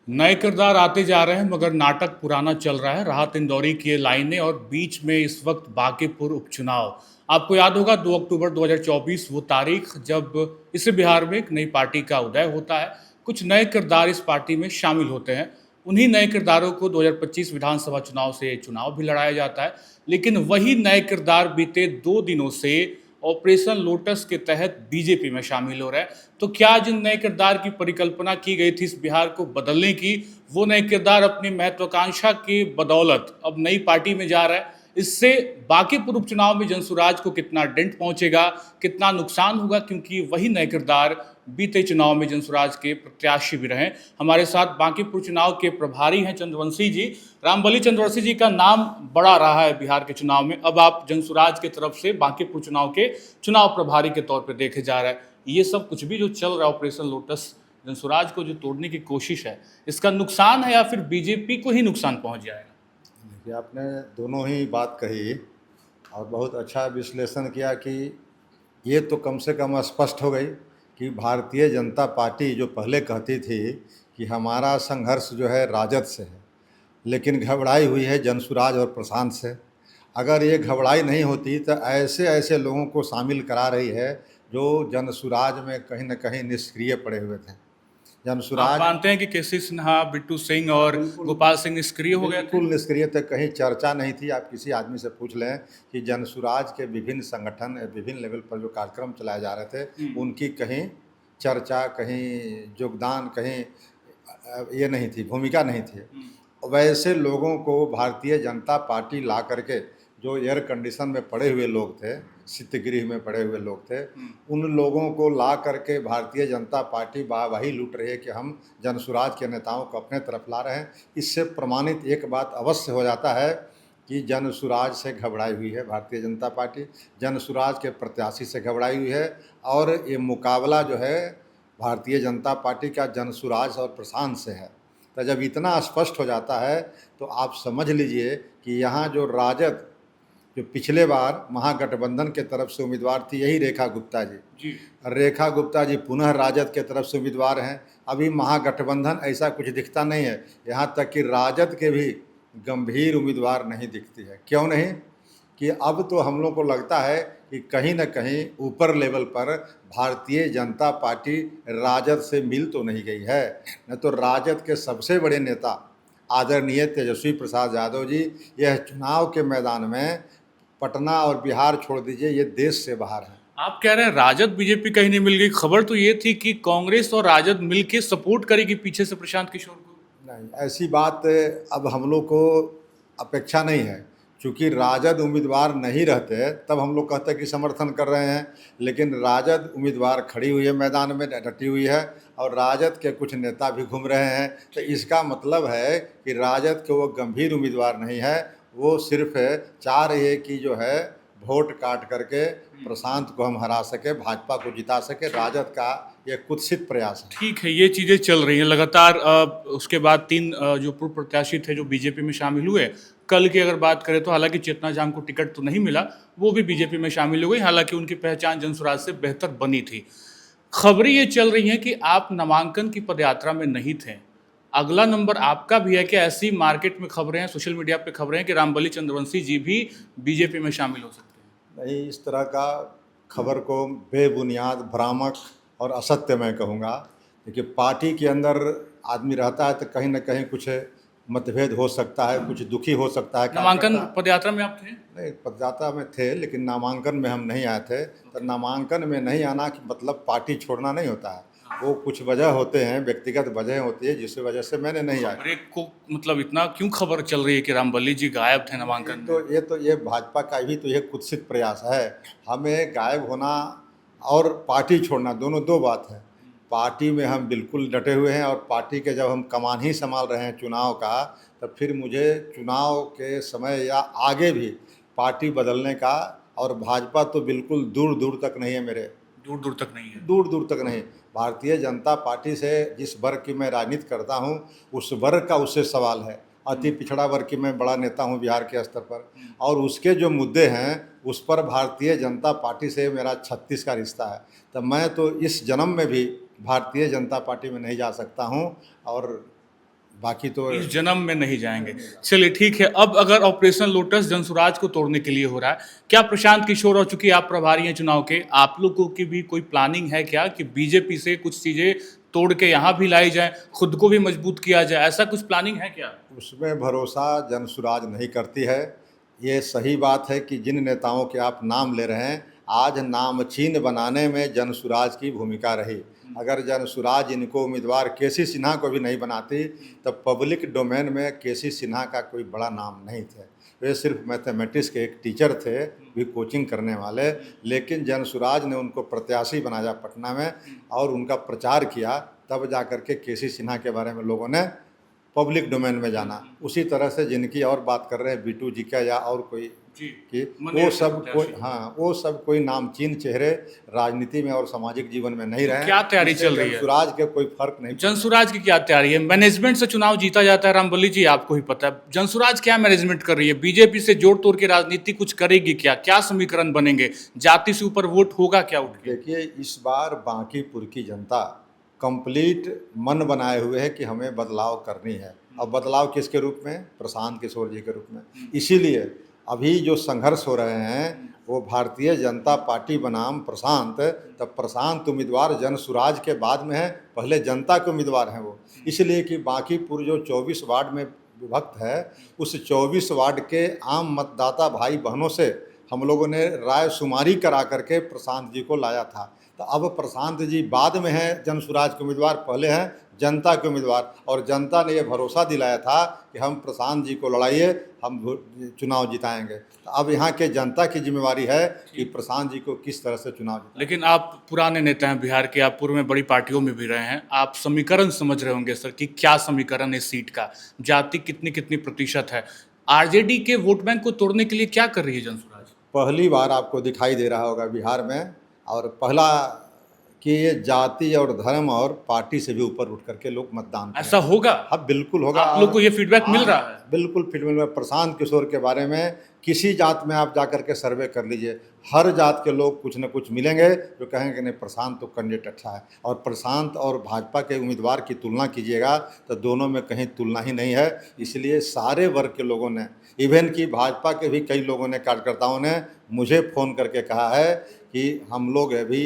नए किरदार आते जा रहे हैं मगर नाटक पुराना चल रहा है। राहत इंदौरी की ये लाइनें और बीच में इस वक्त बांकीपुर उपचुनाव। आपको याद होगा 2 अक्टूबर 2024 वो तारीख जब इस बिहार में एक नई पार्टी का उदय होता है। कुछ नए किरदार इस पार्टी में शामिल होते हैं। उन्हीं नए किरदारों को 2025 विधानसभा चुनाव से चुनाव भी लड़ाया जाता है। लेकिन वही नए किरदार बीते 2 दिनों से ऑपरेशन लोटस के तहत बीजेपी में शामिल हो रहे हैं। तो क्या जिन नए किरदार की परिकल्पना की गई थी इस बिहार को बदलने की, वो नए किरदार अपनी महत्वाकांक्षा की बदौलत अब नई पार्टी में जा रहा है। इससे बांकीपुर उपचुनाव में जनसुराज को कितना डेंट पहुंचेगा, कितना नुकसान होगा, क्योंकि वही नए किरदार बीते चुनाव में जनसुराज के प्रत्याशी भी रहे। हमारे साथ बांकीपुर चुनाव के प्रभारी हैं चंद्रवंशी जी। रामबली चंद्रवंशी जी का नाम बड़ा रहा है बिहार के चुनाव में। अब आप जनसुराज की तरफ से बांकीपुर चुनाव के चुनाव प्रभारी के तौर पर देखे जा रहे हैं। ये सब कुछ भी जो चल रहा है ऑपरेशन लोटस, जनसुराज को जो तोड़ने की कोशिश है, इसका नुकसान है या फिर बीजेपी को ही नुकसान पहुंच जाएगा? देखिए, आपने दोनों ही बात कही और बहुत अच्छा विश्लेषण किया कि ये तो कम से कम स्पष्ट हो गई कि भारतीय जनता पार्टी जो पहले कहती थी कि हमारा संघर्ष जो है राजद से है, लेकिन घबराई हुई है जनसुराज और प्रशांत से। अगर ये घबराई नहीं होती तो ऐसे ऐसे लोगों को शामिल करा रही है जो जनसुराज में कहीं न कहीं निष्क्रिय पड़े हुए थे। आप जनसुराज मानते हैं कि केसी सिन्हा, बिट्टू सिंह और गोपाल सिंह निष्क्रिय हो गए थे? बिल्कुल निष्क्रिय थे, कहीं चर्चा नहीं थी। आप किसी आदमी से पूछ लें कि जनसुराज के विभिन्न संगठन विभिन्न लेवल पर जो कार्यक्रम चलाए जा रहे थे उनकी कहीं चर्चा, कहीं योगदान, कहीं ये नहीं थी, भूमिका नहीं थी। वैसे लोगों को भारतीय जनता पार्टी ला करके, जो एयर कंडीशन में पड़े हुए लोग थे, शीतगृह में पड़े हुए लोग थे, उन लोगों को ला करके भारतीय जनता पार्टी वाहवाही लूट रही है कि हम जनसुराज के नेताओं को अपने तरफ ला रहे हैं। इससे प्रमाणित एक बात अवश्य हो जाता है कि जनसुराज से घबराई हुई है भारतीय जनता पार्टी, जनसुराज के प्रत्याशी से घबराई हुई है। और ये मुकाबला जो है भारतीय जनता पार्टी का जनसुराज और प्रशांत से है। तो जब इतना स्पष्ट हो जाता है तो आप समझ लीजिए कि यहाँ जो राजद, जो पिछले बार महागठबंधन के तरफ से उम्मीदवार थी, यही रेखा गुप्ता जी, रेखा गुप्ता जी पुनः राजद के तरफ से उम्मीदवार हैं। अभी महागठबंधन ऐसा कुछ दिखता नहीं है, यहाँ तक कि राजद के भी गंभीर उम्मीदवार नहीं दिखती है। क्यों नहीं? कि अब तो हम लोग को लगता है कि कहीं न कहीं ऊपर लेवल पर भारतीय जनता पार्टी राजद से मिल तो नहीं गई है। न तो राजद के सबसे बड़े नेता आदरणीय तेजस्वी प्रसाद यादव जी यह चुनाव के मैदान में पटना और बिहार छोड़ दीजिए, ये देश से बाहर हैं। आप कह रहे हैं राजद बीजेपी कहीं नहीं मिल गई। खबर तो ये थी कि कांग्रेस और राजद मिलके सपोर्ट करेगी पीछे से प्रशांत किशोर को। नहीं, ऐसी बात अब हम लोग को अपेक्षा नहीं है। चूँकि राजद उम्मीदवार नहीं रहते तब हम लोग कहते हैं कि समर्थन कर रहे हैं, लेकिन राजद उम्मीदवार खड़ी हुई है, मैदान में डटी हुई है और राजद के कुछ नेता भी घूम रहे हैं। तो इसका मतलब है कि राजद के वो गंभीर उम्मीदवार नहीं है, वो सिर्फ चाह रही है कि जो है वोट काट करके प्रशांत को हम हरा सके, भाजपा को जिता सके। राजद का ये कुत्सित प्रयास है। ठीक है, ये चीज़ें चल रही हैं लगातार। उसके बाद 3 जो पूर्व प्रत्याशी थे जो बीजेपी में शामिल हुए, कल की अगर बात करें तो हालांकि चेतना जाम को टिकट तो नहीं मिला, वो भी बीजेपी में शामिल हो गई। हालांकि उनकी पहचान जनसुराज से बेहतर बनी थी। खबरें ये चल रही हैं कि आप नामांकन की पदयात्रा में नहीं थे। अगला नंबर आपका भी है कि ऐसी मार्केट में खबरें हैं, सोशल मीडिया पे खबरें हैं कि रामबली चंद्रवंशी जी भी बीजेपी में शामिल हो सकते हैं? नहीं, इस तरह का खबर को बेबुनियाद, भ्रामक और असत्य मैं कहूँगा। देखिए, पार्टी के अंदर आदमी रहता है तो कहीं न कहीं कुछ मतभेद हो सकता है, कुछ दुखी हो सकता है। नामांकन पदयात्रा में आप थे? नहीं, पदयात्रा में थे, लेकिन नामांकन में हम नहीं आए थे। तो नामांकन में नहीं आना कि मतलब पार्टी छोड़ना नहीं होता है, वो कुछ वजह होते हैं, व्यक्तिगत वजह होती है, जिस वजह से मैंने नहीं आया। खबरें को मतलब इतना क्यों खबर चल रही है कि रामबली जी गायब थे नामांकन में? ये भाजपा का भी तो ये कुत्सित प्रयास है। हमें गायब होना और पार्टी छोड़ना दोनों दो बात है। पार्टी में हम बिल्कुल डटे हुए हैं और पार्टी के जब हम कमान ही संभाल रहे हैं चुनाव का, तब फिर मुझे चुनाव के समय या आगे भी पार्टी बदलने का, और भाजपा तो बिल्कुल दूर दूर तक नहीं है मेरे, दूर दूर तक नहीं है। दूर दूर तक नहीं। भारतीय जनता पार्टी से जिस वर्ग की मैं राजनीति करता हूँ उस वर्ग का उससे सवाल है। अति पिछड़ा वर्ग की मैं बड़ा नेता हूँ बिहार के स्तर पर, और उसके जो मुद्दे हैं उस पर भारतीय जनता पार्टी से मेरा 36 का रिश्ता है। तो मैं तो इस जन्म में भी भारतीय जनता पार्टी में नहीं जा सकता हूँ और बाकी तो इस जन्म में नहीं जाएंगे। चलिए ठीक है, अब अगर ऑपरेशन लोटस जनसुराज को तोड़ने के लिए हो रहा है, क्या प्रशांत किशोर और चूंकि आप प्रभारी हैं चुनाव के, आप लोगों की भी कोई प्लानिंग है क्या कि बीजेपी से कुछ चीजें तोड़ के यहाँ भी लाई जाए, खुद को भी मजबूत किया जाए, ऐसा कुछ प्लानिंग है क्या? उसमें भरोसा जनसुराज नहीं करती है। ये सही बात है कि जिन नेताओं के आप नाम ले रहे हैं, आज नामचीन बनाने में जनसुराज की भूमिका रही। अगर जनसुराज इनको उम्मीदवार केसी सिन्हा को भी नहीं बनाती, तब पब्लिक डोमेन में केसी सिन्हा का कोई बड़ा नाम नहीं थे। वे सिर्फ मैथमेटिक्स के एक टीचर थे, भी कोचिंग करने वाले, लेकिन जनसुराज ने उनको प्रत्याशी बनाया पटना में और उनका प्रचार किया, तब जा कर के केसी सिन्हा के बारे में लोगों ने पब्लिक डोमेन में जाना। उसी तरह से जिनकी और बात कर रहे हैं बीटू जी का या और कोई कि वो सब कोई नामचीन चेहरे राजनीति में और सामाजिक जीवन में नहीं रहे। क्या तैयारी चल रही है? जनसुराज के कोई फर्क नहीं। जनसुराज की क्या तैयारी है? मैनेजमेंट से चुनाव जीता जाता है रामबली जी, आपको ही पता है। जनसुराज क्या मैनेजमेंट कर रही है? बीजेपी से जोड़ तोड़ के राजनीति कुछ करेगी क्या? क्या समीकरण बनेंगे? जाति से ऊपर वोट होगा क्या उठ के? देखिए, इस बार बांकीपुर की जनता कंप्लीट मन बनाए हुए है कि हमें बदलाव करनी है। अब बदलाव किसके रूप में? प्रशांत किशोर जी के रूप में। इसीलिए अभी जो संघर्ष हो रहे हैं वो भारतीय जनता पार्टी बनाम प्रशांत, तब प्रशांत उम्मीदवार जनसुराज के बाद में है, पहले जनता के उम्मीदवार हैं वो। इसलिए कि बांकीपुर जो 24 वार्ड में विभक्त है, उस 24 वार्ड के आम मतदाता भाई बहनों से हम लोगों ने राय शुमारी करा करके प्रशांत जी को लाया था। तो अब प्रशांत जी बाद में हैं जनसुराज के उम्मीदवार, पहले हैं जनता के उम्मीदवार, और जनता ने ये भरोसा दिलाया था कि हम प्रशांत जी को लड़ाइए, हम चुनाव जिताएंगे। तो अब यहाँ के जनता की जिम्मेवारी है कि प्रशांत जी को किस तरह से चुनाव जिताएं। लेकिन आप पुराने नेता हैं बिहार के, आप पूर्व में बड़ी पार्टियों में भी रहे हैं, आप समीकरण समझ रहे होंगे सर कि क्या समीकरण है सीट का, जाति कितनी कितनी प्रतिशत है, आरजेडी के वोट बैंक को तोड़ने के लिए क्या कर रही है जनसुराज? पहली बार आपको दिखाई दे रहा होगा बिहार में, और पहला कि ये जाति और धर्म और पार्टी से भी ऊपर उठ करके लोग मतदान करें। ऐसा होगा? अब बिल्कुल होगा। आप लोग को ये फीडबैक मिल रहा है? बिल्कुल फीडबैक में। प्रशांत किशोर के बारे में किसी जात में आप जा करके सर्वे कर लीजिए, हर जात के लोग कुछ न कुछ मिलेंगे जो कहेंगे कि नहीं प्रशांत तो कैंडिडेट अच्छा है। और प्रशांत और भाजपा के उम्मीदवार की तुलना कीजिएगा तो दोनों में कहीं तुलना ही नहीं है। इसलिए सारे वर्ग के लोगों ने, इवन कि भाजपा के भी कई लोगों ने, कार्यकर्ताओं ने मुझे फ़ोन करके कहा है कि हम लोग अभी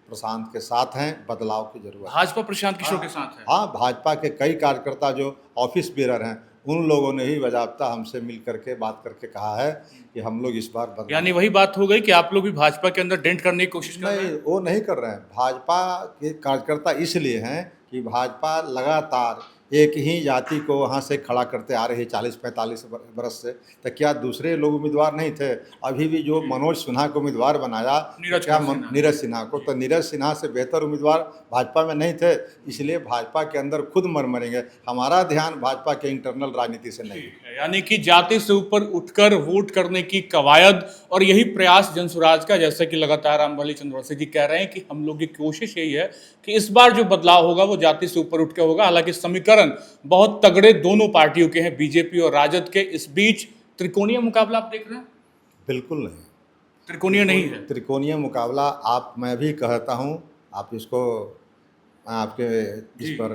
प्रशांत के साथ हैं, बदलाव की जरूरत है। भाजपा प्रशांत किशोर के साथ है? हाँ, भाजपा के कई कार्यकर्ता जो ऑफिस बेरर हैं, उन लोगों ने ही बाकायदा हमसे मिल करके बात करके कहा है कि हम लोग इस बार बदलाव। यानी वही बात हो गई कि आप लोग भी भाजपा के अंदर डेंट करने की कोशिश कर रहे हैं? नहीं, वो नहीं कर रहे हैं। भाजपा के कार्यकर्ता इसलिए हैं कि भाजपा लगातार एक ही जाति को वहाँ से खड़ा करते आ रही है 40-45 बरस से। तो क्या दूसरे लोग उम्मीदवार नहीं थे? अभी भी जो मनोज सिन्हा को उम्मीदवार बनाया, क्या नीरज सिन्हा को, तो नीरज सिन्हा से बेहतर उम्मीदवार भाजपा में नहीं थे। इसलिए भाजपा के अंदर खुद मरेंगे। हमारा ध्यान भाजपा के इंटरनल राजनीति से नहीं है। यानी कि जाति से ऊपर उठकर वोट करने की कवायद और यही प्रयास जनसुराज का, जैसे कि लगातार रामबली चंद्रवंशी जी कह रहे हैं कि हम लोग की कोशिश यही है कि इस बार जो बदलाव होगा वो जाति से ऊपर उठ के होगा। हालांकि समीकरण बहुत तगड़े दोनों पार्टियों के हैं, बीजेपी और राजद के। इस बीच त्रिकोणीय मुकाबला आप देख रहे हैं? बिल्कुल नहीं, त्रिकोणीय नहीं है। त्रिकोणीय मुकाबला मैं भी कहता हूँ, आप इसको, मैं आपके इस पर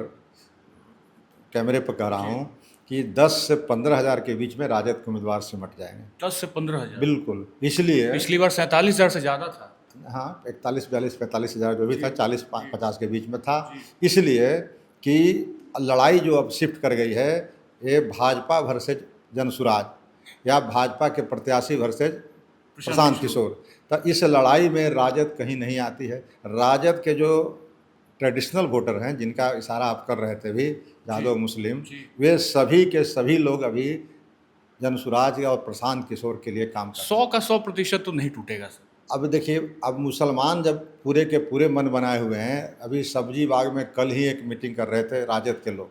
कैमरे पर कह रहा हूँ कि 10 से 15 हज़ार के बीच में राजद के उम्मीदवार सिमट जाएंगे। 10 से 15 हज़ार? बिल्कुल। इसलिए पिछली बार 47 हज़ार से ज़्यादा था। हाँ, 41, 42, 45 हज़ार जो भी था, 40-50 के बीच में था। इसलिए कि लड़ाई जो अब शिफ्ट कर गई है, ये भाजपा वर्सेज जनसुराज या भाजपा के प्रत्याशी वर्सेज प्रशांत किशोर। तो इस लड़ाई में राजद कहीं नहीं आती है। राजद के जो ट्रेडिशनल वोटर हैं, जिनका इशारा आप कर रहे थे भी, यादव मुस्लिम, वे सभी के सभी लोग अभी जनसुराज और प्रशांत किशोर के लिए काम कर 100 का 100% तो नहीं टूटेगा सर। अब देखिए, अब मुसलमान जब पूरे के पूरे मन बनाए हुए हैं, अभी सब्जी बाग में कल ही एक मीटिंग कर रहे थे राजद के लोग।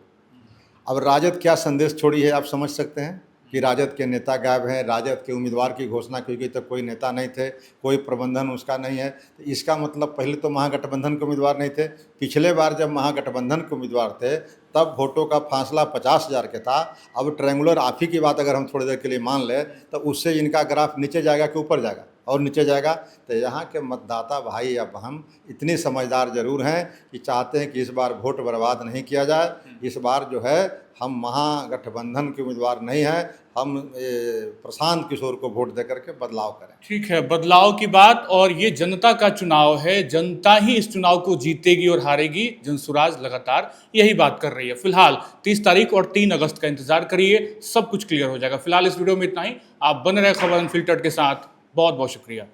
अब राजद क्या संदेश छोड़ी है आप समझ सकते हैं कि राजद के नेता गायब हैं, राजद के उम्मीदवार की घोषणा की गई तो कोई नेता नहीं थे, कोई प्रबंधन उसका नहीं है। तो इसका मतलब पहले तो महागठबंधन के उम्मीदवार नहीं थे। पिछले बार जब महागठबंधन के उम्मीदवार थे तब वोटों का फासला 50 हज़ार के था। अब ट्रायंगुलर आप ही की बात अगर हम थोड़ी देर के लिए मान लें तो उससे इनका ग्राफ नीचे जाएगा कि ऊपर जाएगा? और नीचे जाएगा। तो यहाँ के मतदाता भाई या बहन इतनी समझदार जरूर हैं कि चाहते हैं कि इस बार वोट बर्बाद नहीं किया जाए। इस बार जो है हम महागठबंधन के उम्मीदवार नहीं हैं, हम प्रशांत किशोर को वोट देकर के बदलाव करें। ठीक है, बदलाव की बात, और ये जनता का चुनाव है, जनता ही इस चुनाव को जीतेगी और हारेगी। जनसुराज लगातार यही बात कर रही है। फिलहाल 30 तारीख और 3 अगस्त का इंतजार करिए, सब कुछ क्लियर हो जाएगा। फिलहाल इस वीडियो में इतना ही। आप बने रहे खबर अनफिल्टर्ड के साथ। बहुत बहुत शुक्रिया।